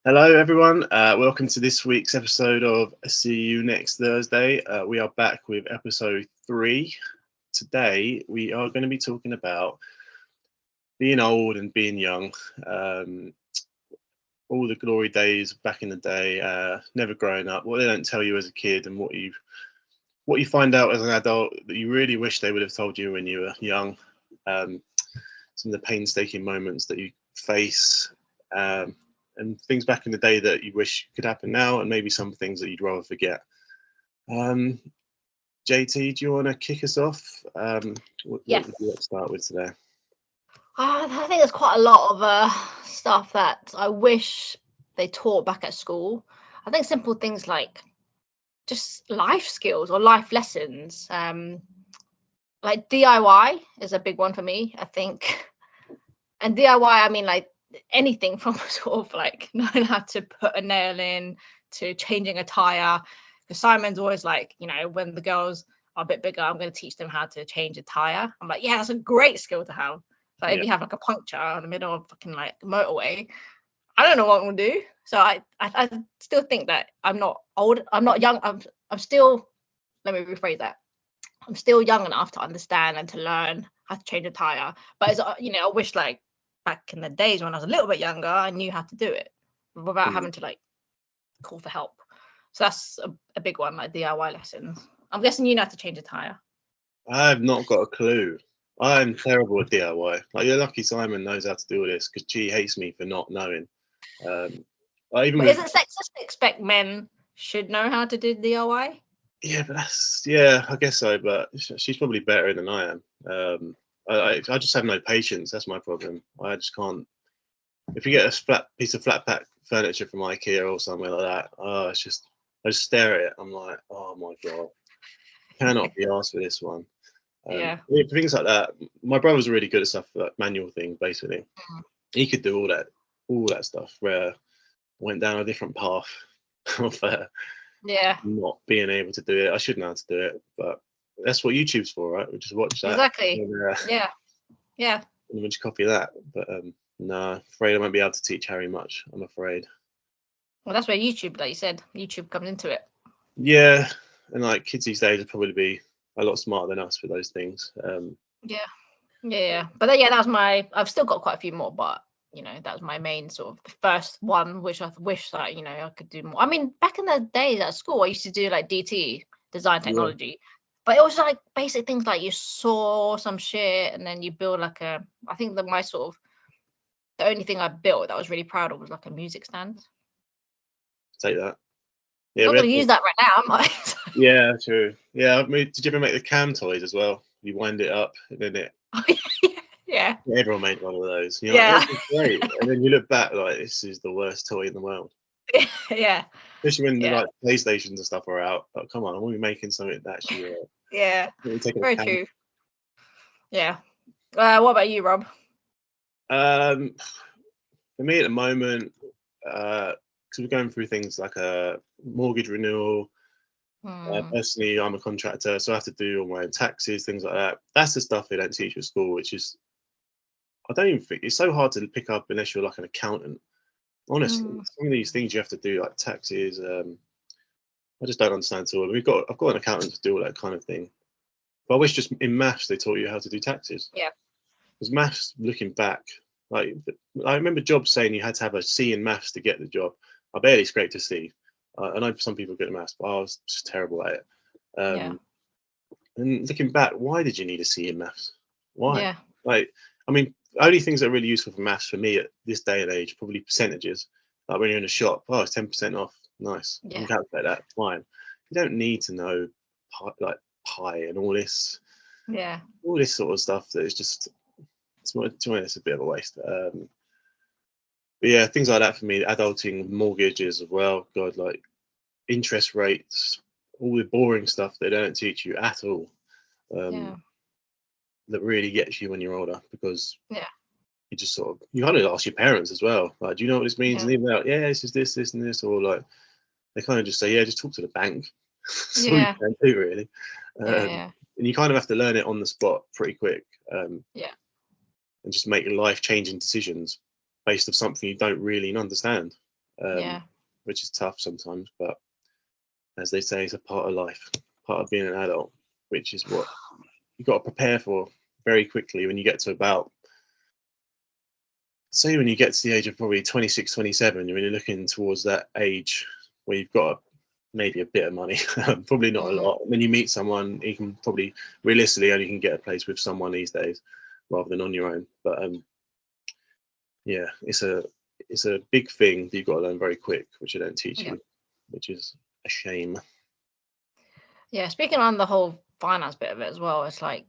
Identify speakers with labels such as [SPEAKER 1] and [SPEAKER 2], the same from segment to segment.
[SPEAKER 1] Hello, everyone. Welcome to this week's episode of See You Next Thursday. We are back with episode 3. Today, we are going to be talking about being old and being young. All the glory days back in the day, never growing up, what they don't tell you as a kid, and what you find out as an adult that you really wish they would have told you when you were young. Some of the painstaking moments that you face. And things back in the day that you wish could happen now, and maybe some things that you'd rather forget. JT, do you want to kick us off? What
[SPEAKER 2] Yes.
[SPEAKER 1] would you like to start with today?
[SPEAKER 2] I think there's quite a lot of stuff that I wish they taught back at school. I think simple things like just life skills or life lessons. Like DIY is a big one for me, I think. And DIY, I mean, like anything from sort of like knowing how to put a nail in to changing a tire. Because Simon's always like, when the girls are a bit bigger, I'm going to teach them how to change a tire. I'm like, yeah, that's a great skill to have. Like if you have like a puncture in the middle of fucking like motorway, I don't know what I'm gonna do. So I still think that I'm not old. I'm not young. I'm still. Let me rephrase that. I'm still young enough to understand and to learn how to change a tire. But it's, I wish like back in the days when I was a little bit younger, I knew how to do it without having to like call for help. So that's a big one, like DIY lessons. I'm guessing you know how to change a tire.
[SPEAKER 1] I've not got a clue. I'm terrible at DIY. Like, you're lucky Simon knows how to do all this, because she hates me for not knowing. Isn't
[SPEAKER 2] it sexist to expect men should know how to do DIY?
[SPEAKER 1] Yeah, but I guess so. But she's probably better than I am. I just have no patience. That's my problem. I just can't. If you get a piece of flat pack furniture from IKEA or somewhere like that, I just stare at it. I'm like, oh my god, cannot be asked for this one. Things like that. My brother's really good at stuff like manual things. Basically, he could do all that stuff. Where I went down a different path of not being able to do it. I should know how to do it, but that's what YouTube's for, right? We just watch that.
[SPEAKER 2] Exactly. And
[SPEAKER 1] we just copy that. But no, afraid I won't be able to teach Harry much. I'm afraid.
[SPEAKER 2] Well, that's where YouTube, like you said, YouTube comes into it.
[SPEAKER 1] Yeah, and like kids these days would probably be a lot smarter than us for those things.
[SPEAKER 2] Yeah. But that was my. I've still got quite a few more, but that was my main sort of first one, which I wish that I could do more. I mean, back in the days at school, I used to do like DT, design technology, but it was like basic things like you saw some shit and then you build like a. I think that my sort of the only thing I built that I was really proud of was like a music stand.
[SPEAKER 1] Take that.
[SPEAKER 2] Yeah, I'm not gonna use that right now, am I?
[SPEAKER 1] Yeah, true. Yeah, did you ever make the cam toys as well? You wind it up and then it.
[SPEAKER 2] Yeah.
[SPEAKER 1] Everyone made one of those. You're like, this is great. And then you look back like, this is the worst toy in the world.
[SPEAKER 2] Yeah.
[SPEAKER 1] Especially when the like PlayStations and stuff are out. But come on, I want to be making something that actually.
[SPEAKER 2] Very true. Yeah. What about you, Rob?
[SPEAKER 1] For me at the moment, because we're going through things like a mortgage renewal. Personally, I'm a contractor, so I have to do all my own taxes, things like that. That's the stuff they don't teach at school, which is, I don't even think it's so hard to pick up unless you're like an accountant. Honestly, some of these things you have to do, like taxes. I just don't understand at all. I've got an accountant to do all that kind of thing. But I wish just in maths they taught you how to do taxes.
[SPEAKER 2] Yeah.
[SPEAKER 1] Because maths, looking back, like I remember jobs saying you had to have a C in maths to get the job. I barely scraped a C. I know some people are good at maths, but I was just terrible at it. And looking back, why did you need a C in maths? Why?
[SPEAKER 2] Yeah.
[SPEAKER 1] Like, I mean, only things that are really useful for maths for me at this day and age, probably percentages. Like when you're in a shop, it's 10% off. Nice. You can calculate that. Fine. You don't need to know pi and all this.
[SPEAKER 2] Yeah.
[SPEAKER 1] All this sort of stuff that is just, it's a bit of a waste. But yeah, things like that for me. Adulting, mortgages as well. God, like interest rates, all the boring stuff they don't teach you at all. That really gets you when you're older, because you just sort of, you kind of ask your parents as well, like, do you know what this means? And even they're like, this is this and this, or like they kind of just say, just talk to the bank. That's all you can do, really. And you kind of have to learn it on the spot pretty quick. And just make life changing decisions based on something you don't really understand.
[SPEAKER 2] Yeah.
[SPEAKER 1] which is tough sometimes. But as they say, it's a part of life, part of being an adult, which is what you got to prepare for very quickly when you get to about, say, when you get to the age of probably 26, 27, when you're looking towards that age where you've got maybe a bit of money, probably not a lot. When you meet someone, you can probably realistically only can get a place with someone these days rather than on your own. But yeah, it's a big thing that you've got to learn very quick, which they don't teach you, which is a shame.
[SPEAKER 2] Yeah, speaking on the whole finance bit of it as well, it's like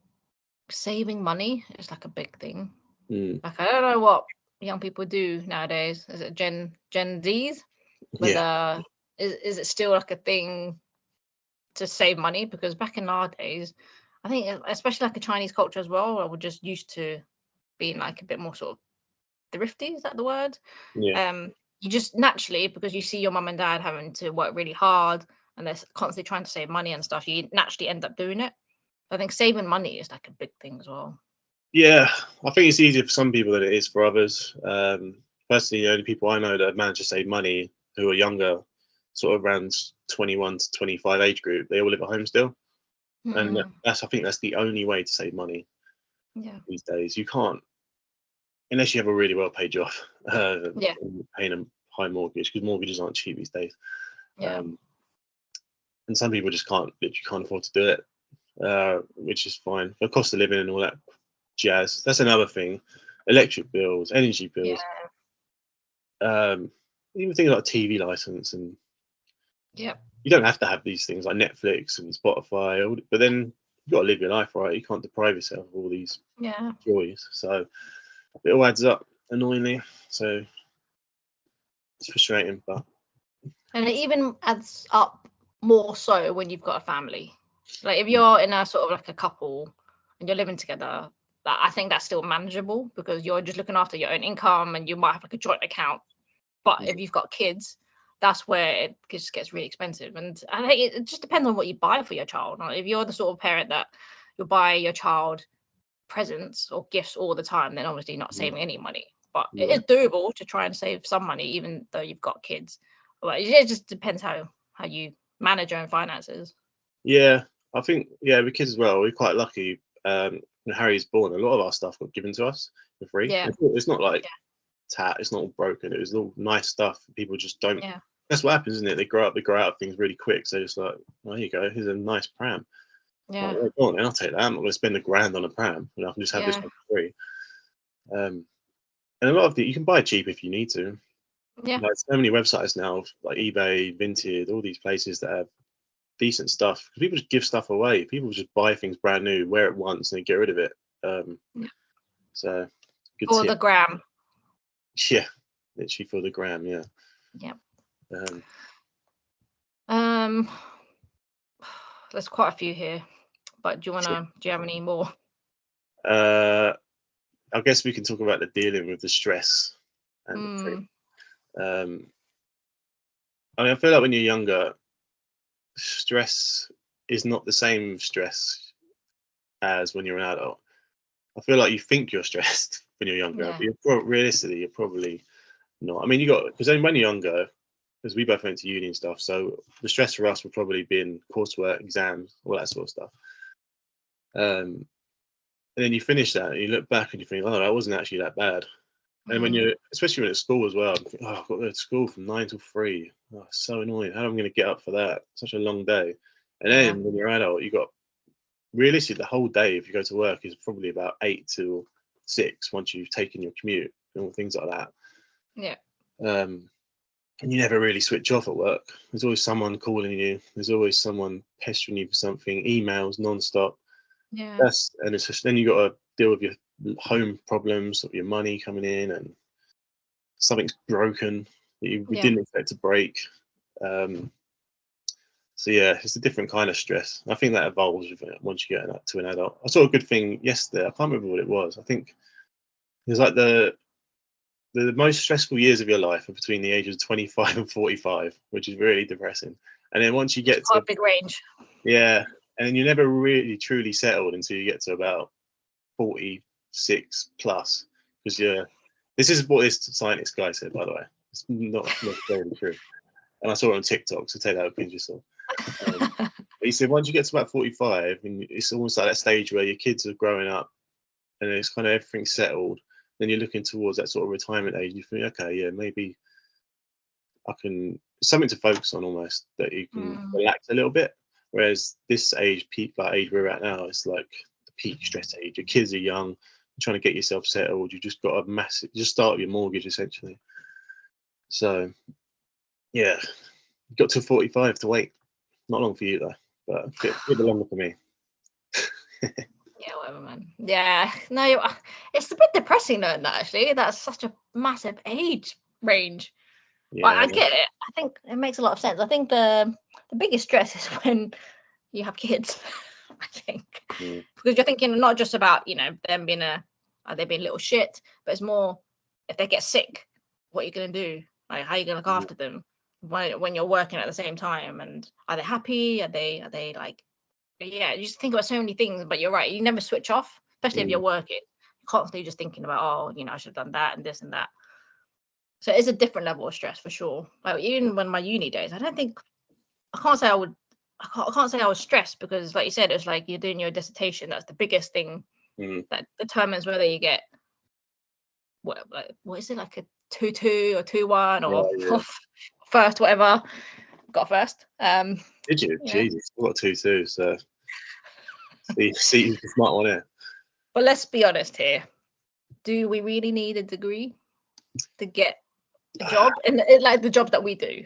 [SPEAKER 2] saving money is like a big thing. Like, I don't know what young people do nowadays. Is it Gen Zs? Whether is it still like a thing to save money? Because back in our days, I think especially like a Chinese culture as well, we're just used to being like a bit more sort of thrifty. Is that the word?
[SPEAKER 1] Yeah.
[SPEAKER 2] You just naturally, because you see your mum and dad having to work really hard and they're constantly trying to save money and stuff, you naturally end up doing it. I think saving money is like a big thing as well.
[SPEAKER 1] Yeah, I think it's easier for some people than it is for others. Personally, the only people I know that have managed to save money who are younger, sort of around 21 to 25 age group, they all live at home still. And I think that's the only way to save money these days. You can't, unless you have a really well paid job, paying a high mortgage, because mortgages aren't cheap these days. And some people just literally can't afford to do it, which is fine. The cost of living and all that jazz. That's another thing. Electric bills, energy bills. Even things like TV license, and you don't have to have these things like Netflix and Spotify, but then you've got to live your life, right? You can't deprive yourself of all these joys. So it all adds up, annoyingly. So it's frustrating,
[SPEAKER 2] and it even adds up more so when you've got a family. Like if you're in a sort of like a couple and you're living together, I think that's still manageable because you're just looking after your own income and you might have like a joint account. But if you've got kids, that's where it just gets really expensive. And I think it just depends on what you buy for your child. If you're the sort of parent that you'll buy your child presents or gifts all the time, then obviously not saving any money. But it is doable to try and save some money, even though you've got kids. But it just depends how you manage your own finances.
[SPEAKER 1] Yeah, I think with kids as well, we're quite lucky. When Harry's born, a lot of our stuff got given to us for free.
[SPEAKER 2] Yeah.
[SPEAKER 1] It's not like it's not all broken. It was all nice stuff. People just don't.
[SPEAKER 2] Yeah.
[SPEAKER 1] That's what happens, isn't it? They grow out of things really quick. So it's like, well, there you go. Here's a nice pram.
[SPEAKER 2] Yeah.
[SPEAKER 1] Like, go on, I'll take that. I'm not going to spend $1,000 on a pram. I can just have this one for free. And a lot of you can buy cheap if you need to.
[SPEAKER 2] Yeah.
[SPEAKER 1] Like so many websites now, like eBay, Vinted, all these places that have decent stuff. People just give stuff away. People just buy things brand new, wear it once, and then get rid of it. So good
[SPEAKER 2] for
[SPEAKER 1] tip.
[SPEAKER 2] the gram.
[SPEAKER 1] Yeah, literally for the gram. Yeah.
[SPEAKER 2] There's quite a few here, but do you have any more?
[SPEAKER 1] I guess we can talk about the dealing with the stress and the thing. I mean, I feel like when you're younger, stress is not the same stress as when you're an adult. I feel like you think you're stressed when you're younger, but realistically, you're probably not. I mean, because then when you're younger, because we both went to uni and stuff, so the stress for us would probably be coursework, exams, all that sort of stuff. And then you finish that, and you look back and you think, oh, that wasn't actually that bad. And when especially when at school as well, I'm thinking, oh, I've got to go to school from 9 till 3. Oh, it's so annoying. How am I going to get up for that? Such a long day. And then when you're an adult, you got realistically the whole day, if you go to work, is probably about 8 till 6 once you've taken your commute and all things like that.
[SPEAKER 2] Yeah.
[SPEAKER 1] And you never really switch off at work. There's always someone calling you. There's always someone pestering you for something. Emails non-stop.
[SPEAKER 2] Yeah.
[SPEAKER 1] And it's just, then you got to deal with your home problems, of your money coming in, and something's broken that we didn't expect to break. So yeah, it's a different kind of stress. I think that evolves once you get to an adult. I saw a good thing yesterday. I can't remember what it was. I think it was like the most stressful years of your life are between the ages of 25 and 45, which is really depressing. And then once you get to
[SPEAKER 2] a big range.
[SPEAKER 1] Yeah, and you're never really truly settled until you get to about 46 plus, because this is what this scientist guy said, by the way. It's not necessarily true. And I saw it on TikTok, so take that with a pinch of salt. But he said once you get to about 45, and it's almost like that stage where your kids are growing up, and it's kind of everything's settled. Then you're looking towards that sort of retirement age. You think, okay, yeah, maybe I can something to focus on almost that you can relax a little bit. Whereas this age, peak like age we're at now, it's like the peak stress age. Your kids are young, you're trying to get yourself settled. You just got a massive, just start your mortgage essentially. So yeah, got to 45 to wait. Not long for you though, but a bit longer for me.
[SPEAKER 2] Yeah, whatever, man. Yeah, no, it's a bit depressing knowing that actually. That's such a massive age range.
[SPEAKER 1] Yeah,
[SPEAKER 2] But I get it. I think it makes a lot of sense. I think the biggest stress is when you have kids. I think because you're thinking not just about them being are they being little shit, but it's more if they get sick, what are you gonna do? Like how are you gonna look after them when you're working at the same time? And are they happy? Are they like? Yeah, you just think about so many things. But you're right. You never switch off, especially if you're working. You're constantly just thinking about I should have done that and this and that. So it's a different level of stress for sure. Like even when my uni days, I can't say I was stressed because, like you said, it's like you're doing your dissertation. That's the biggest thing that determines whether you get what is it, like a 2-2 or 2-1 or first, whatever. Got first.
[SPEAKER 1] Did you? Jesus, I got 2-2. So see who's the smart one here.
[SPEAKER 2] But let's be honest here. Do we really need a degree to get a job and like the job that we do?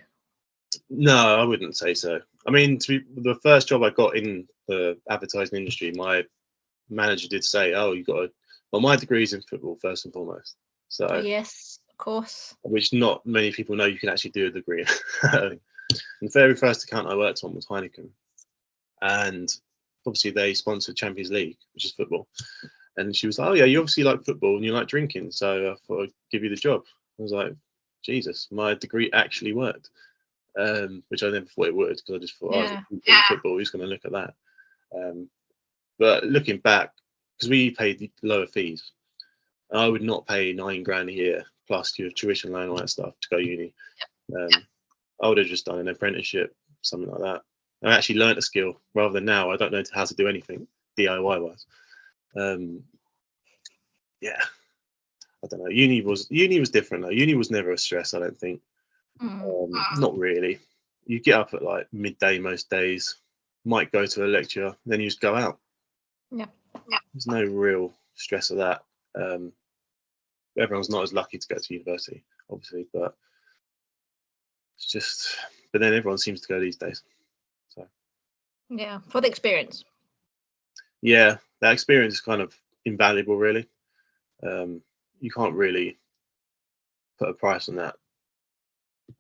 [SPEAKER 1] No, I wouldn't say so. I mean, the first job I got in the advertising industry, my manager did say, "Oh, you got my degree's in football first and foremost." So
[SPEAKER 2] yes, of course.
[SPEAKER 1] Which not many people know you can actually do a degree. The very first account I worked on was Heineken, and obviously they sponsored Champions League, which is football. And she was like, "Oh yeah, you obviously like football and you like drinking, so I thought I'd give you the job." I was like, "Jesus, my degree actually worked." Which I never thought it would, because I just thought, football, who's going to look at that? But looking back, because we paid lower fees, I would not pay $9,000 a year plus your tuition loan, all that stuff to go uni. I would have just done an apprenticeship, something like that. I actually learned a skill rather than now. I don't know how to do anything DIY wise. Yeah, I don't know. Uni was different though. Uni was never a stress, I don't think. Not really. You get up at like midday most days, might go to a lecture, then you just go out.
[SPEAKER 2] Yeah.
[SPEAKER 1] There's no real stress of that. Everyone's not as lucky to go to university, obviously, but it's just. But then everyone seems to go these days. So.
[SPEAKER 2] Yeah, for the experience.
[SPEAKER 1] Yeah, that experience is kind of invaluable, really. You can't really put a price on that.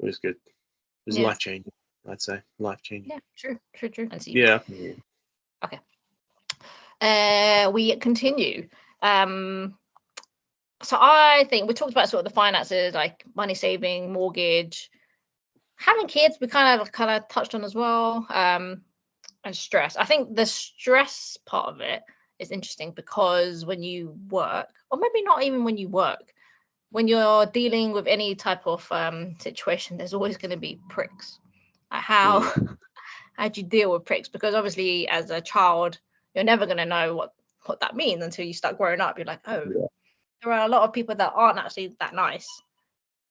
[SPEAKER 1] It was good. It was life changing, I'd say. Life changing.
[SPEAKER 2] Yeah, true. And see.
[SPEAKER 1] Yeah.
[SPEAKER 2] Okay. We continue. So I think we talked about sort of the finances, like money saving, mortgage, having kids. We kind of touched on as well. And stress. I think the stress part of it is interesting because when you work, or maybe not even when you work, when you're dealing with any type of situation, there's always going to be pricks. How do you deal with pricks? Because obviously, as a child, you're never going to know what that means until you start growing up. You're like, there are a lot of people that aren't actually that nice.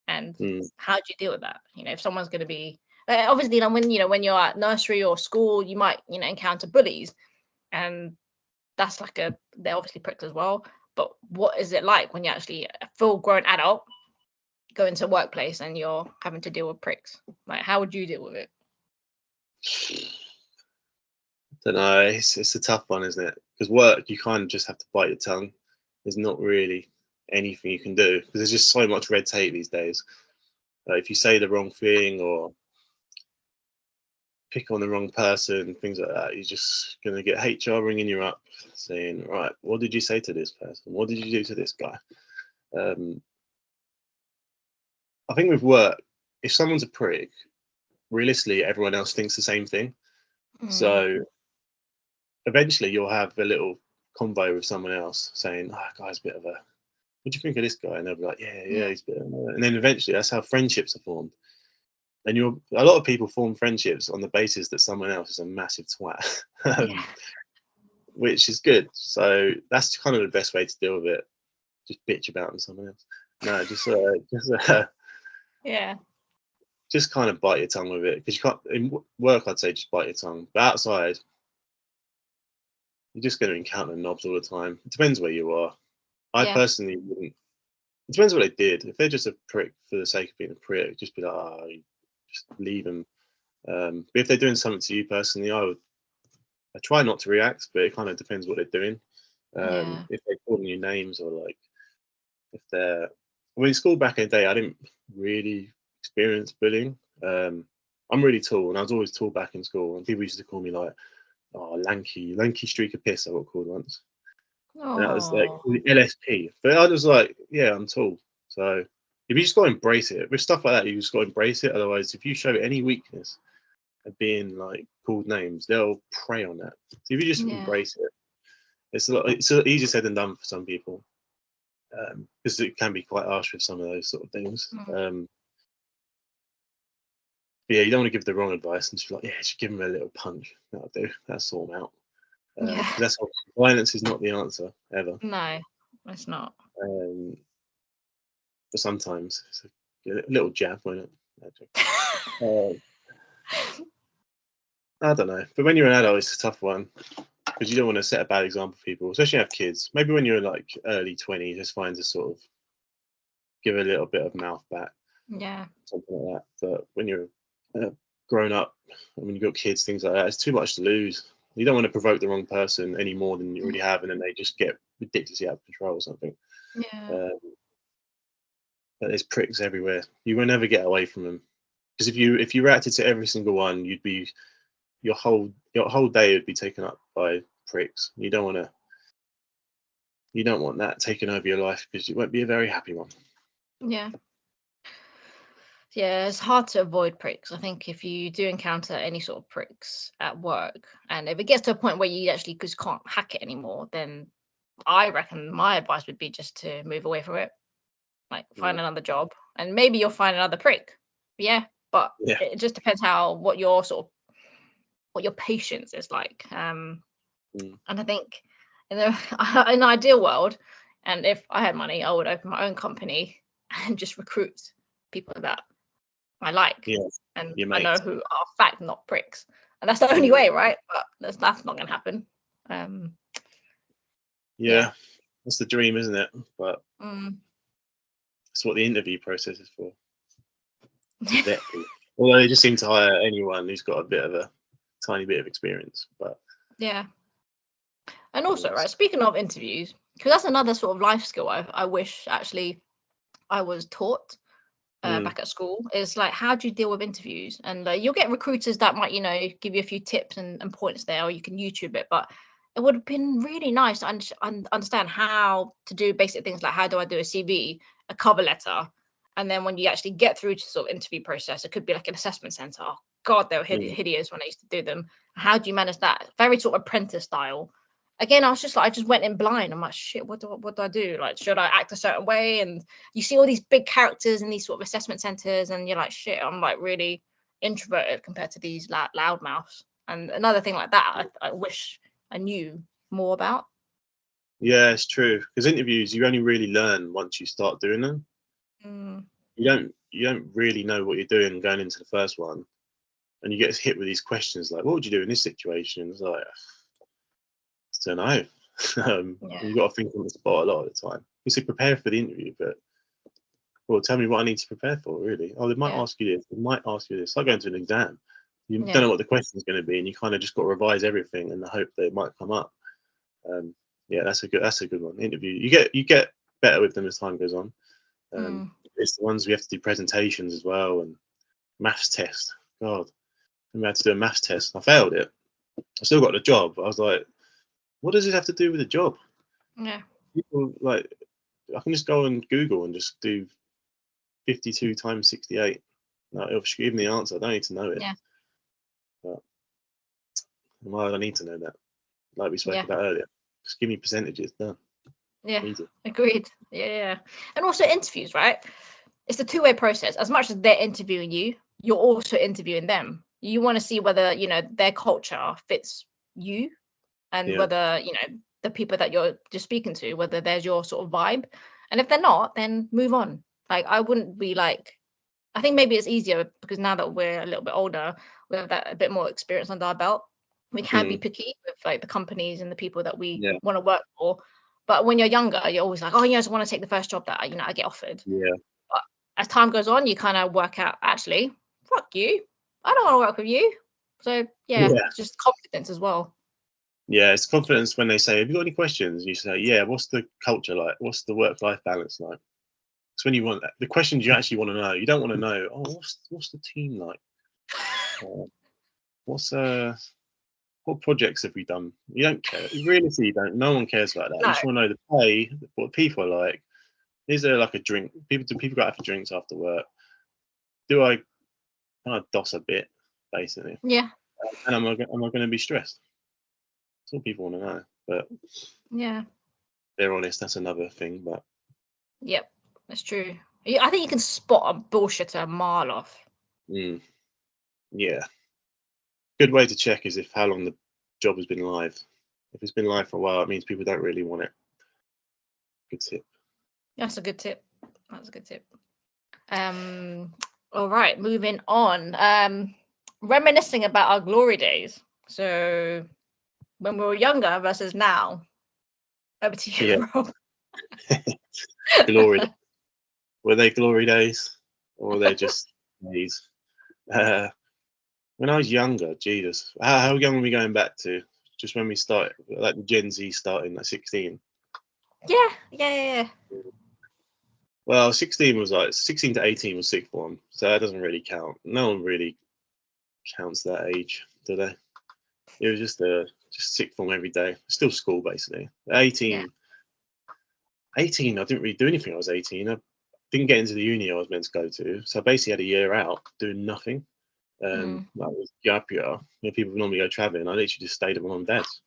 [SPEAKER 2] And how do you deal with that? If someone's going to be obviously, when you're at nursery or school, you might encounter bullies, and that's they're obviously pricks as well. But what is it like when you actually a full-grown adult go into a workplace and you're having to deal with pricks? Like, how would you deal with it?
[SPEAKER 1] I don't know. It's a tough one, isn't it? Because work, you kind of just have to bite your tongue. There's not really anything you can do because there's just so much red tape these days. If you say the wrong thing or pick on the wrong person, things like that, you're just going to get HR ringing you up saying, right, what did you say to this person? What did you do to this guy? I think with work, if someone's a prick, realistically, everyone else thinks the same thing. So eventually you'll have a little convo with someone else saying, that guy's a bit of a what do you think of this guy? And they'll be like, yeah,
[SPEAKER 2] Yeah.
[SPEAKER 1] he's a bit. And then eventually, that's how friendships are formed. And a lot of people form friendships on the basis that someone else is a massive twat,
[SPEAKER 2] Yeah.
[SPEAKER 1] which is good. So that's kind of the best way to deal with it. Just bitch about someone else. No,
[SPEAKER 2] Yeah.
[SPEAKER 1] just kind of bite your tongue with it, because you can't. In work, I'd say just bite your tongue. But outside, you're just going to encounter knobs all the time. It depends where you are. I
[SPEAKER 2] Yeah.
[SPEAKER 1] personally wouldn't. It depends what they did. If they're just a prick for the sake of being a prick, just be like, just leave them. But if they're doing something to you personally, I try not to react, but it kind of depends what they're doing.
[SPEAKER 2] Yeah.
[SPEAKER 1] If they're calling you names, or like if they're. I mean, school back in the day, I didn't really experience bullying. I'm really tall, and I was always tall back in school, and people used to call me like, "Oh, lanky streak of piss," I got called once. And that was like
[SPEAKER 2] Oh.
[SPEAKER 1] LSP. But I was like, yeah, I'm tall. So if you just got to embrace it, with stuff like that, you just got to embrace it. Otherwise, if you show any weakness of being like called names, they'll prey on that. So if you just
[SPEAKER 2] Yeah.
[SPEAKER 1] embrace it, it's easier said than done for some people, because it can be quite harsh with some of those sort of things.
[SPEAKER 2] Mm.
[SPEAKER 1] But yeah, you don't want to give the wrong advice and just be like, yeah, just give them a little punch. That'll do. That'll sort them out.
[SPEAKER 2] Yeah.
[SPEAKER 1] That's violence is not the answer ever.
[SPEAKER 2] No, it's not.
[SPEAKER 1] Um, but sometimes it's a little jab, won't it? Uh, I don't know, but when you're an adult, it's a tough one, because you don't want to set a bad example for people, especially have kids. Maybe when you're like early 20s, it's fine to sort of give a little bit of mouth back,
[SPEAKER 2] Yeah.
[SPEAKER 1] something like that. But when you're grown up, and when you've got kids, things like that, it's too much to lose. You don't want to provoke the wrong person any more than you already have, and then they just get ridiculously out of control or something.
[SPEAKER 2] Yeah.
[SPEAKER 1] But there's pricks everywhere. You will never get away from them, because if you reacted to every single one, you'd be your whole day would be taken up by pricks. You don't want that taking over your life, because it won't be a very happy one.
[SPEAKER 2] Yeah. Yeah, it's hard to avoid pricks. I think if you do encounter any sort of pricks at work, and if it gets to a point where you actually just can't hack it anymore, then I reckon my advice would be just to move away from it, like find
[SPEAKER 1] Yeah.
[SPEAKER 2] another job, and maybe you'll find another prick. Yeah, but
[SPEAKER 1] Yeah.
[SPEAKER 2] it just depends what your patience is like. And I think in in an ideal world, and if I had money, I would open my own company and just recruit people that I like,
[SPEAKER 1] Yeah.
[SPEAKER 2] and
[SPEAKER 1] Your
[SPEAKER 2] I know
[SPEAKER 1] mates.
[SPEAKER 2] who are fact, not pricks, and that's the only
[SPEAKER 1] Yeah.
[SPEAKER 2] way, right? But that's not gonna happen. Um, yeah.
[SPEAKER 1] Yeah. That's the dream, isn't it? But
[SPEAKER 2] Mm.
[SPEAKER 1] that's what the interview process is for, to vet people. Although they just seem to hire anyone who's got a tiny bit of experience. But
[SPEAKER 2] Yeah. And also,
[SPEAKER 1] yes.
[SPEAKER 2] right, speaking of interviews, because that's another sort of life skill I wish actually I was taught
[SPEAKER 1] Mm,
[SPEAKER 2] back at school, is like, how do you deal with interviews? And you'll get recruiters that might, give you a few tips and points there, or you can YouTube it. But it would have been really nice to understand how to do basic things, like how do I do a CV, a cover letter, and then when you actually get through to sort of interview process, it could be like an assessment center. Oh, God, they were
[SPEAKER 1] mm.
[SPEAKER 2] hideous when I used to do them. How do you manage that? Very sort of apprentice style. Again, I was just like, I just went in blind. I'm like, shit, what do I do? Like, should I act a certain way? And you see all these big characters in these sort of assessment centers, and you're like, shit, I'm like really introverted compared to these loud mouths. And another thing like that, I wish I knew more about.
[SPEAKER 1] Yeah, it's true. Because interviews, you only really learn once you start doing them.
[SPEAKER 2] Mm,
[SPEAKER 1] You don't really know what you're doing going into the first one, and you get hit with these questions like, "What would you do in this situation?" It's like, I don't know.
[SPEAKER 2] yeah,
[SPEAKER 1] You got to think on the spot a lot of the time. You say prepare for the interview, but well, tell me what I need to prepare for. Really? Oh, they might
[SPEAKER 2] yeah,
[SPEAKER 1] ask you this. They might ask you this. It's like going to an exam. You don't
[SPEAKER 2] yeah,
[SPEAKER 1] know what the question is going to be, and you kind of just got to revise everything in the hope that it might come up. Um, yeah, that's a good one. Interview. You get better with them as time goes on.
[SPEAKER 2] mm,
[SPEAKER 1] It's the ones we have to do presentations as well, and maths test. God, we had to do a maths test. I failed it. I still got the job. I was like, what does it have to do with the job?
[SPEAKER 2] yeah,
[SPEAKER 1] People like, I can just go on Google and just do 52 times 68. No, it'll just give me the answer. I don't need to know it.
[SPEAKER 2] yeah,
[SPEAKER 1] But why do I need to know that? Like we spoke
[SPEAKER 2] yeah,
[SPEAKER 1] about earlier. Just give me percentages. Done.
[SPEAKER 2] Yeah,
[SPEAKER 1] Easy.
[SPEAKER 2] agreed. Yeah. And also interviews, right? It's a two-way process. As much as they're interviewing you, you're also interviewing them. You want to see whether, their culture fits you, and
[SPEAKER 1] Yeah.
[SPEAKER 2] whether, the people that you're just speaking to, whether there's your sort of vibe. And if they're not, then move on. Like, I wouldn't be like, I think maybe it's easier because now that we're a little bit older, we have that a bit more experience under our belt. We can be picky with like the companies and the people that we
[SPEAKER 1] Yeah.
[SPEAKER 2] want to work for. But when you're younger, you're always like, oh, I just want to take the first job that I get offered.
[SPEAKER 1] Yeah.
[SPEAKER 2] But as time goes on, you kind of work out, actually, fuck you. I don't want to work with you. So yeah,
[SPEAKER 1] Yeah.
[SPEAKER 2] it's just confidence as well.
[SPEAKER 1] Yeah. It's confidence when they say, "Have you got any questions?" You say, "Yeah." What's the culture like? What's the work-life balance like? It's when you want the questions you actually want to know. You don't want to know, oh, what's the team like? What's what projects have we done? You don't care. Realistically, you don't. No one cares about that. You
[SPEAKER 2] No.
[SPEAKER 1] just want to know the pay, what people are like. Is there like a drink? Do people go out for drinks after work? Do I kind of doss a bit, basically?
[SPEAKER 2] Yeah.
[SPEAKER 1] And am I going to be stressed? That's all people want to know. But
[SPEAKER 2] Yeah.
[SPEAKER 1] they're honest. That's another thing. But
[SPEAKER 2] Yep. That's true. I think you can spot a bullshitter a mile off.
[SPEAKER 1] yeah, good way to check is if how long the job has been live. If it's been live for a while, it means people don't really want it. Good tip.
[SPEAKER 2] That's a good tip. All right, moving on. Reminiscing about our glory days. So when we were younger versus now. Over to you,
[SPEAKER 1] Yeah,
[SPEAKER 2] Rob.
[SPEAKER 1] glory. Were they glory days, or were they just days? When I was younger, Jesus, how young are we going back to? Just when we started, like the Gen Z starting, like 16.
[SPEAKER 2] Yeah.
[SPEAKER 1] Well, 16 was like 16 to 18 was sixth form, so that doesn't really count. No one really counts that age, do they? It was just sixth form every day. Still school basically. 18,
[SPEAKER 2] Yeah.
[SPEAKER 1] 18. I didn't really do anything. I was 18. I didn't get into the uni I was meant to go to, so I basically had a year out doing nothing. That was gap year. People normally go traveling. I literally just stayed at my mum and dad's.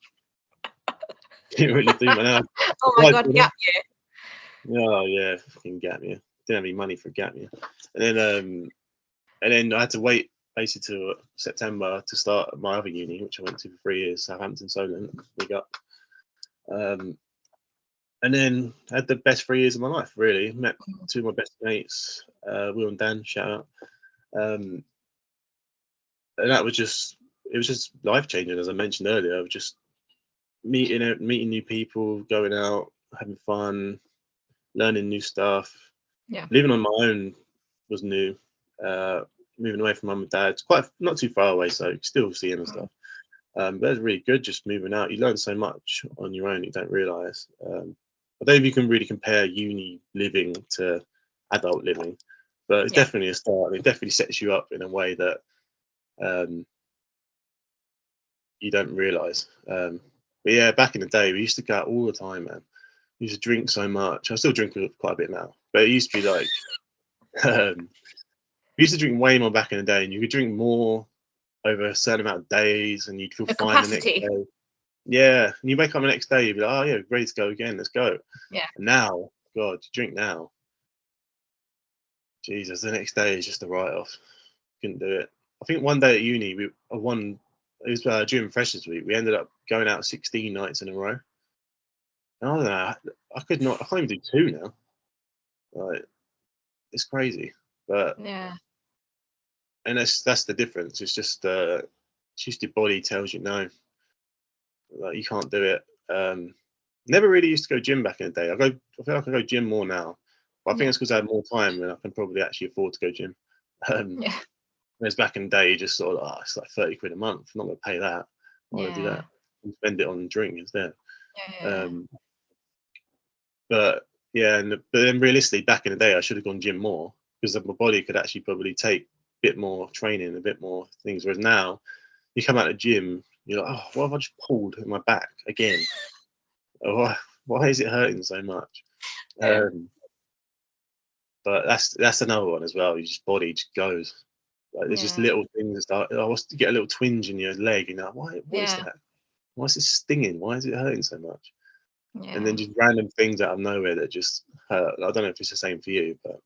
[SPEAKER 1] Didn't really do much.
[SPEAKER 2] Oh my God, gap year.
[SPEAKER 1] Oh yeah, fucking gap year. Didn't have any money for a gap year, and then I had to wait basically till September to start my other uni, which I went to for 3 years, Southampton, Solent, big up. And then I had the best 3 years of my life. Really met two of my best mates, Will and Dan. Shout out. And that was just life changing, as I mentioned earlier. Of just meeting new people, going out, having fun, learning new stuff.
[SPEAKER 2] Yeah.
[SPEAKER 1] Living on my own was new. Moving away from mum and dad, quite not too far away, so still seeing and stuff. But it's really good just moving out. You learn so much on your own you don't realise. I don't know if you can really compare uni living to adult living, but it's definitely a start. It definitely sets you up in a way that you don't realise. But yeah, back in the day, we used to go out all the time, man. We used to drink so much. I still drink quite a bit now, but it used to be like we used to drink way more back in the day, and you could drink more over a certain amount of days, and you'd feel
[SPEAKER 2] The
[SPEAKER 1] fine the next
[SPEAKER 2] capacity.
[SPEAKER 1] day. Yeah, and you wake up the next day, you'd be like, oh yeah, ready to go again. Let's go.
[SPEAKER 2] Yeah.
[SPEAKER 1] And now, God, you drink now. Jesus, the next day is just a write-off. Couldn't do it. I think one day at uni, it was during Freshers Week. We ended up going out 16 nights in a row. And I don't know, I can't even do two now. Like, it's crazy. But
[SPEAKER 2] Yeah.
[SPEAKER 1] and that's the difference. It's just your body tells you no, like you can't do it. Never really used to go gym back in the day. I feel like I go gym more now, but I think it's because I have more time and I can probably actually afford to go gym.
[SPEAKER 2] Yeah.
[SPEAKER 1] Whereas back in the day, you just sort of it's like 30 quid a month. I'm not gonna pay that. I want to do that and spend it on drink instead.
[SPEAKER 2] Yeah.
[SPEAKER 1] But yeah, but then realistically, back in the day, I should have gone gym more because my body could actually probably take a bit more training, a bit more things. Whereas now, you come out of the gym, you're like, oh, what have I just pulled in my back again? Why is it hurting so much?
[SPEAKER 2] Yeah.
[SPEAKER 1] But that's another one as well. Your body just goes. Like there's just little things that you get a little twinge in your leg, and you're like, what is that? Why is it stinging? Why is it hurting so much?
[SPEAKER 2] Yeah.
[SPEAKER 1] And then just random things out of nowhere that just hurt. I don't know if it's the same for you, but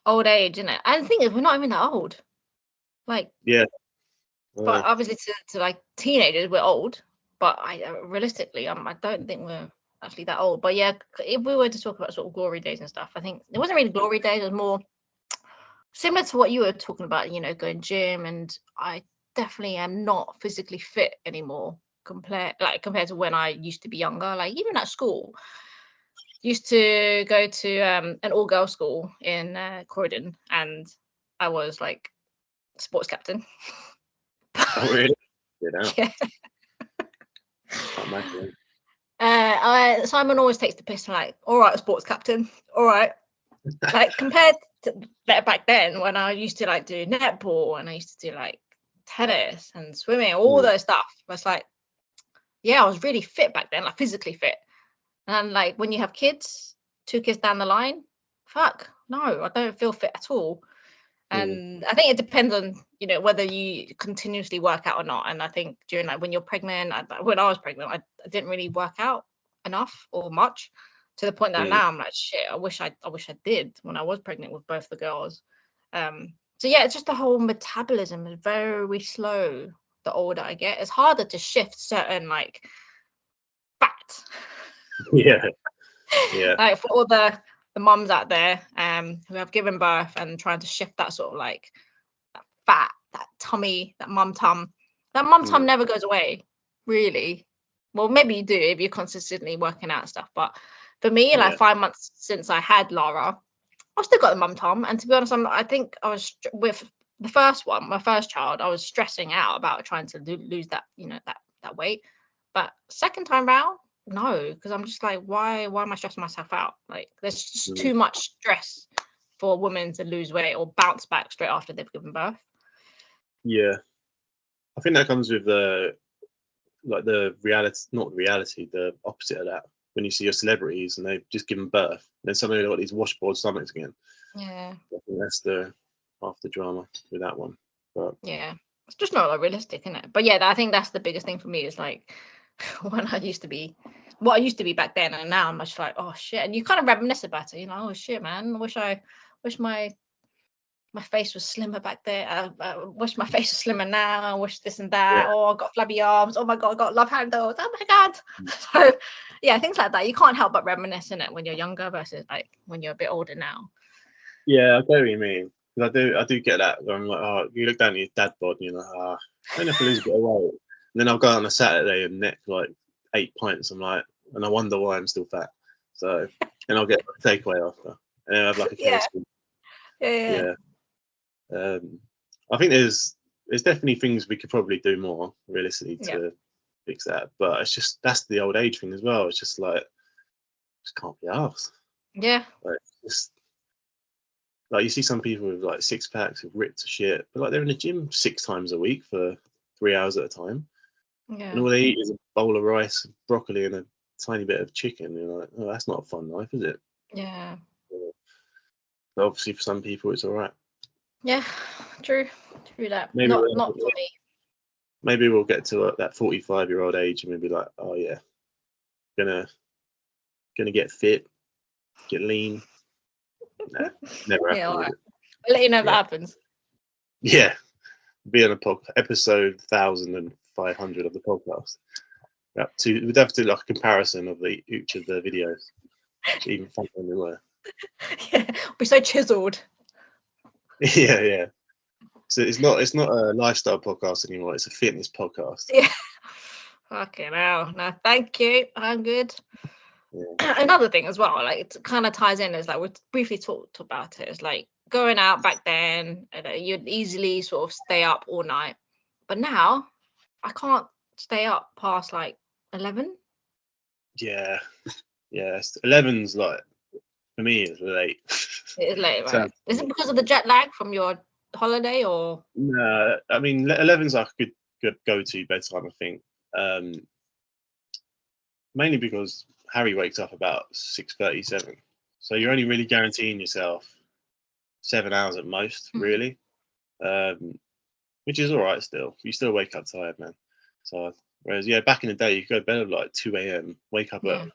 [SPEAKER 2] Old age, isn't it? And the thing is, we're not even that old. Like,
[SPEAKER 1] yeah.
[SPEAKER 2] but obviously to like teenagers, we're old. But realistically, I don't think we're actually that old. But yeah, if we were to talk about sort of glory days and stuff, I think it wasn't really glory days. It was more similar to what you were talking about, going gym. And I definitely am not physically fit anymore compared to when I used to be younger. Like even at school, used to go to an all-girl school in Croydon, and I was like sports captain.
[SPEAKER 1] Oh really? Yeah.
[SPEAKER 2] Yeah.
[SPEAKER 1] Can't imagine.
[SPEAKER 2] Simon always takes the piss. I'm like, all right, sports captain, all right. Like compared to back then when I used to like do netball and I used to do like tennis and swimming, all those stuff. It's like, yeah, I was really fit back then, like physically fit. And like when you have kids, 2 kids down the line, fuck, no, I don't feel fit at all. And I think it depends on, whether you continuously work out or not. And I think during like when you're pregnant, when I was pregnant, I didn't really work out enough or much to the point that now I'm like, shit, I wish I did when I was pregnant with both the girls. So yeah, it's just the whole metabolism is very slow the older I get. It's harder to shift certain like fat.
[SPEAKER 1] Yeah. Yeah.
[SPEAKER 2] Like for all the mums out there who have given birth and trying to shift that sort of like that fat, that tummy, that mum tum. That mum tum never goes away, really. Well, maybe you do if you're consistently working out and stuff. But for me, like 5 months since I had Lara, I've still got the mum tum. And to be honest, I think I was with the first one, my first child, I was stressing out about trying to lose that, that weight. But second time round, no, because I'm just like, why am I stressing myself out? Like, there's just too much stress for a woman to lose weight or bounce back straight after they've given birth.
[SPEAKER 1] Yeah. I think that comes with the reality, not reality, the opposite of that. When you see your celebrities and they've just given birth, then suddenly they've got these washboard stomachs again.
[SPEAKER 2] Yeah.
[SPEAKER 1] I think that's half the drama with that one. But
[SPEAKER 2] yeah, it's just not realistic, isn't it? But yeah, I think that's the biggest thing for me is like when I used to be, what I used to be back then, and now I'm just like, oh shit, and you kind of reminisce about it, oh shit, man, I wish my face was slimmer back there. I wish my face was slimmer now. I wish this and that. Oh, I got flabby arms. Oh my god, I got love handles. Oh my god. So yeah, things like that. You can't help but reminisce in it when you're younger versus like when you're a bit older now.
[SPEAKER 1] Yeah, I get what you mean. Because I do get that. Where I'm like, oh, you look down at your dad bod, and you're like, I don't know if I lose a bit of weight. And then I'll go on a Saturday and neck like 8 pints. I'm like, and I wonder why I'm still fat. So, and I'll get a takeaway after, and then I have like a case.
[SPEAKER 2] Yeah.
[SPEAKER 1] I think there's definitely things we could probably do more realistically to fix that, but it's just that's the old age thing as well. It's just like just can't be asked.
[SPEAKER 2] Yeah.
[SPEAKER 1] Like just like you see some people with like 6 packs who've ripped to shit, but like they're in the gym 6 times a week for 3 hours at a time.
[SPEAKER 2] Yeah.
[SPEAKER 1] And all they eat is a bowl of rice, broccoli, and a tiny bit of chicken. You're like, oh, that's not a fun life, is it?
[SPEAKER 2] Yeah.
[SPEAKER 1] But obviously, for some people, it's all right.
[SPEAKER 2] Yeah, true that.
[SPEAKER 1] Maybe
[SPEAKER 2] Not for me.
[SPEAKER 1] Maybe we'll get to that 45-year-old age and we'll be like, oh yeah, gonna get fit, get lean. Nah, never happens.
[SPEAKER 2] All right. I'll let you know if that happens.
[SPEAKER 1] Yeah, be on a episode 1500 of the podcast. We'd have to do like a comparison of each of the videos. Even funnier than they were.
[SPEAKER 2] Yeah, we're so chiseled.
[SPEAKER 1] Yeah. So it's not a lifestyle podcast anymore. It's a fitness podcast.
[SPEAKER 2] Yeah. Fucking hell. No, thank you. I'm good.
[SPEAKER 1] Yeah.
[SPEAKER 2] Another thing as well, like it kind of ties in is like we briefly talked about it. It's like going out back then, you'd easily sort of stay up all night, but now I can't stay up past like 11.
[SPEAKER 1] Yeah. 11's like for me it's late.
[SPEAKER 2] It is late, right? Is it because of the jet lag from your holiday or?
[SPEAKER 1] No, I mean 11's like a good go-to bedtime. I think mainly because Harry wakes up about 6:37, so you're only really guaranteeing yourself 7 hours at most, really, which is all right. Still, you still wake up tired, man. So Whereas back in the day, you could go to bed at like 2 a.m., wake up
[SPEAKER 2] Yeah.
[SPEAKER 1] at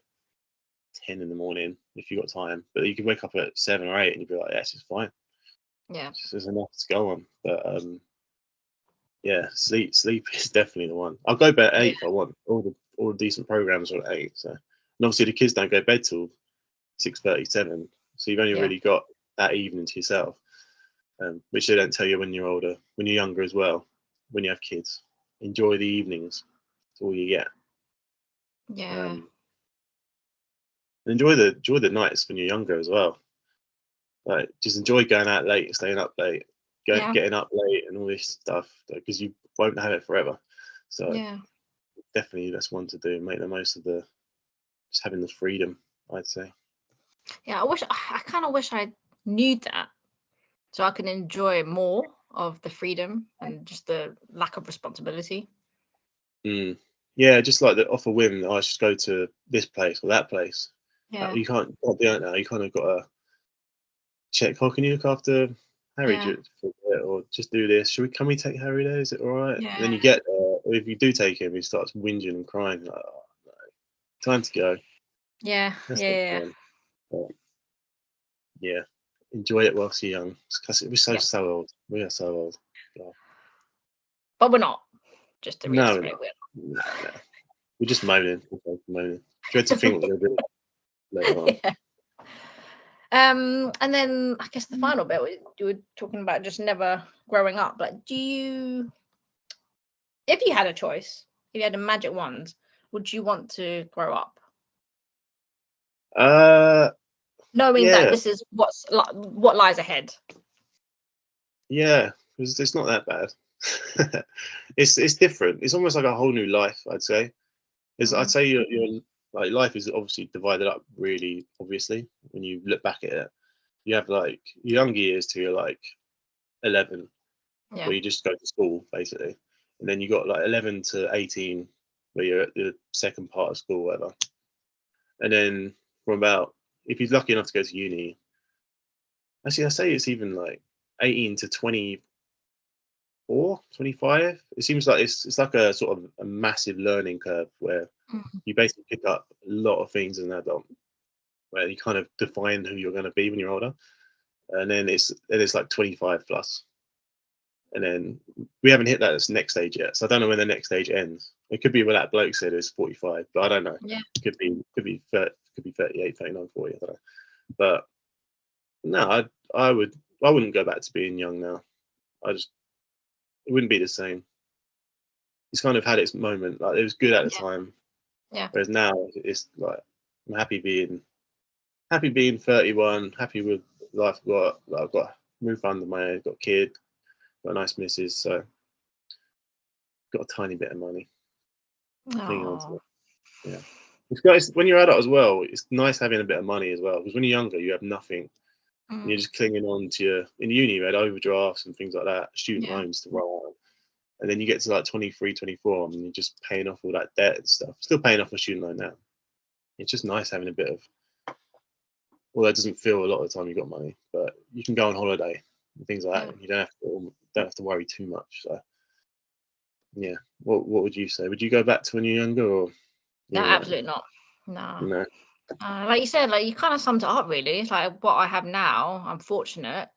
[SPEAKER 1] 10 in the morning if you got time, but you could wake up at 7 or 8 and you'd be like, yes, it's fine.
[SPEAKER 2] Yeah.
[SPEAKER 1] There's enough to go on. But sleep is definitely the one. I'll go bed at 8 if I want. All the decent programs are at 8. So, and obviously the kids don't go to bed till 6:37, so you've only really got that evening to yourself, which they don't tell you when you're older, when you're younger as well. When you have kids, enjoy the evenings. That's all you get.
[SPEAKER 2] Yeah.
[SPEAKER 1] Enjoy the nights when you're younger as well. Like, just enjoy going out late, staying up late, getting up late, and all this stuff, because you won't have it forever. So definitely that's one to do. Make the most of just having the freedom, I'd say.
[SPEAKER 2] Yeah, I kind of wish I knew that, so I can enjoy more of the freedom and just the lack of responsibility.
[SPEAKER 1] Yeah, just like off a whim, I should go to this place or that place.
[SPEAKER 2] Yeah.
[SPEAKER 1] You can't do it now. You kind of got to check. Oh, can you look after Harry for a bit, or just do this? Can we take Harry there? Is it all right?
[SPEAKER 2] Yeah.
[SPEAKER 1] And then you get there. Or if you do take him, he starts whinging and crying. Like, oh, no. Time to go.
[SPEAKER 2] Yeah.
[SPEAKER 1] That's
[SPEAKER 2] Yeah.
[SPEAKER 1] Yeah, enjoy it whilst you're young. Because we're so old. We are so old. Yeah.
[SPEAKER 2] But we're not. Just to
[SPEAKER 1] No,
[SPEAKER 2] reiterate,
[SPEAKER 1] no. We're just moaning. Moaning. Dread to think what we're going to do later on.
[SPEAKER 2] And then I guess the final bit, you were talking about just never growing up. Like, if you had a choice, if you had a magic wand, would you want to grow up? Knowing that this is what lies ahead.
[SPEAKER 1] Yeah, because it's not that bad. It's different. It's almost like a whole new life, I'd say. I'd say your like life is obviously divided up really obviously when you look back at it. You have like your younger years to your like 11, where you just go to school basically, and then you got like 11 to 18, where you're at the second part of school, whatever. And then from about, if you're lucky enough to go to uni, actually I say it's even like 18 to 24, 25. It seems like it's like a sort of a massive learning curve where you basically pick up a lot of things as an adult, where you kind of define who you're going to be when you're older. And then it's like 25 plus. And then we haven't hit that next stage yet. So I don't know when the next stage ends. It could be what that bloke said is 45, but I don't know.
[SPEAKER 2] Yeah.
[SPEAKER 1] It could be 38, 39, 40. I don't know. But no, I wouldn't go back to being young now. It wouldn't be the same. It's kind of had its moment. Like, it was good at the time.
[SPEAKER 2] Yeah.
[SPEAKER 1] Whereas now it's like I'm happy being 31, happy with life I've got. Like, I've got roof under my head, got a kid, got a nice missus, so got a tiny bit of money. Clinging on to it. Yeah. It's when you're adult as well, it's nice having a bit of money as well, because when you're younger you have nothing. And you're just clinging on to in uni you had overdrafts and things like that, student loans to roll on. And then you get to like 23, 24 and you're just paying off all that debt and stuff. Still paying off a student loan now. It's just nice having a bit of, well, that doesn't feel a lot of the time you got money, but you can go on holiday and things like that, and you don't have to worry too much. So yeah, what would you say? Would you go back to when you're younger, or?
[SPEAKER 2] No, absolutely not.
[SPEAKER 1] No.
[SPEAKER 2] Like you said, like you kind of summed it up really. It's like what I have now. I'm fortunate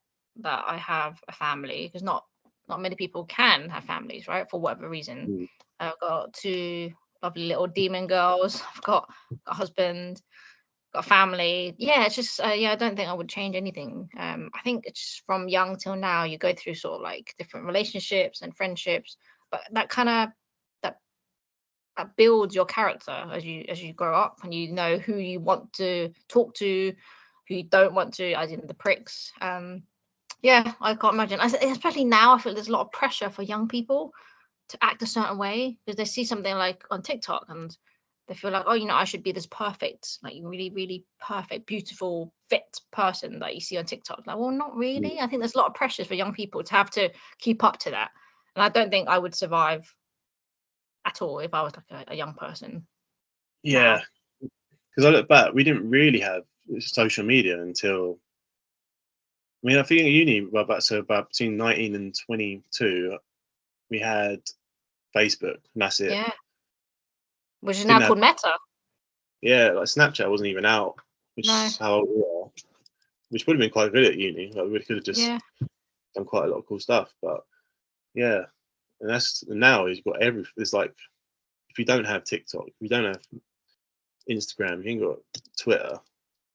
[SPEAKER 2] that I have a family, because not many people can have families, right? For whatever reason. I've got 2 lovely little demon girls. I've got a husband, got a family. Yeah, it's just I don't think I would change anything. I think it's from young till now you go through sort of like different relationships and friendships, but that kind of that builds your character as you grow up, and you know who you want to talk to, who you don't want to, as in the pricks. Yeah, I can't imagine. Especially now, I feel there's a lot of pressure for young people to act a certain way, because they see something like on TikTok and they feel like, oh, I should be this perfect, like really, really perfect, beautiful, fit person that you see on TikTok. Like, well, not really. I think there's a lot of pressures for young people to have to keep up to that. And I don't think I would survive at all if I was like a young person.
[SPEAKER 1] Yeah, because I look back, we didn't really have social media until, I mean, I think at uni, about between 19 and 22, we had Facebook, and that's it.
[SPEAKER 2] Yeah. which is
[SPEAKER 1] Didn't
[SPEAKER 2] now
[SPEAKER 1] have,
[SPEAKER 2] called Meta.
[SPEAKER 1] yeah, like Snapchat wasn't even out, which
[SPEAKER 2] No.
[SPEAKER 1] is how old we are, which would have been quite good at uni. Like, we could have just
[SPEAKER 2] Yeah.
[SPEAKER 1] done quite a lot of cool stuff. But yeah, and now you've got everything. It's like, if you don't have TikTok, if you don't have Instagram, you ain't got Twitter,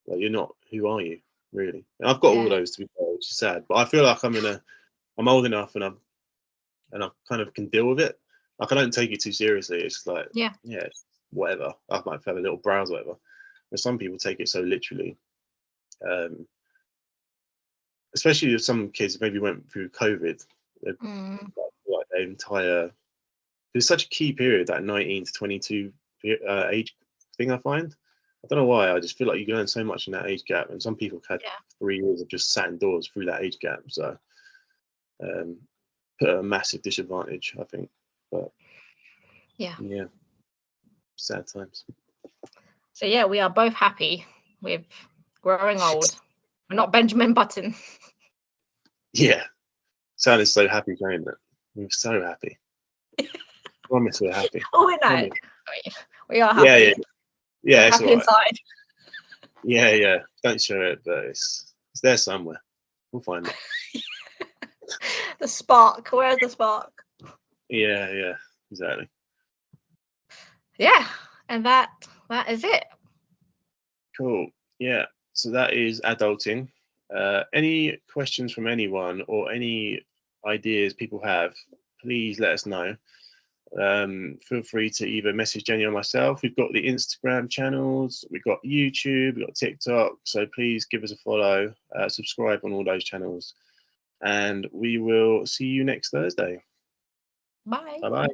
[SPEAKER 1] like, you're not, who are you really? And I've got all
[SPEAKER 2] Yeah.
[SPEAKER 1] those, to be fair, which is sad. But I feel like I'm old enough, and I kind of can deal with it. Like, I don't take it too seriously. It's like,
[SPEAKER 2] Yeah.
[SPEAKER 1] it's whatever. I might have a little browse, whatever. But some people take it so literally. Especially if some kids maybe went through COVID, like their entire. It's such a key period, that 19 to 22 age thing. I find. I don't know why. I just feel like you can learn so much in that age gap, and some people have had 3 years of just sat indoors through that age gap. So, put a massive disadvantage, I think. But
[SPEAKER 2] Yeah.
[SPEAKER 1] Sad times.
[SPEAKER 2] So yeah, we are both happy with growing old. We're not Benjamin Button.
[SPEAKER 1] Yeah. Sounded so happy saying that. We're so happy. Promise we're happy.
[SPEAKER 2] Oh, we know. We are happy.
[SPEAKER 1] Yeah.
[SPEAKER 2] We're
[SPEAKER 1] It's
[SPEAKER 2] happy
[SPEAKER 1] all right.
[SPEAKER 2] inside.
[SPEAKER 1] Yeah. Don't show it, but it's there somewhere. We'll find it.
[SPEAKER 2] The spark. Where's the spark?
[SPEAKER 1] Yeah. Exactly.
[SPEAKER 2] Yeah, and that is it.
[SPEAKER 1] Cool. Yeah. So that is adulting. Any questions from anyone, or any ideas people have, please let us know. Feel free to either message Jenny or myself. We've got the Instagram channels, we've got YouTube, we've got TikTok. So please give us a follow, subscribe on all those channels, and we will see you next Thursday.
[SPEAKER 2] Bye.
[SPEAKER 1] Bye-bye.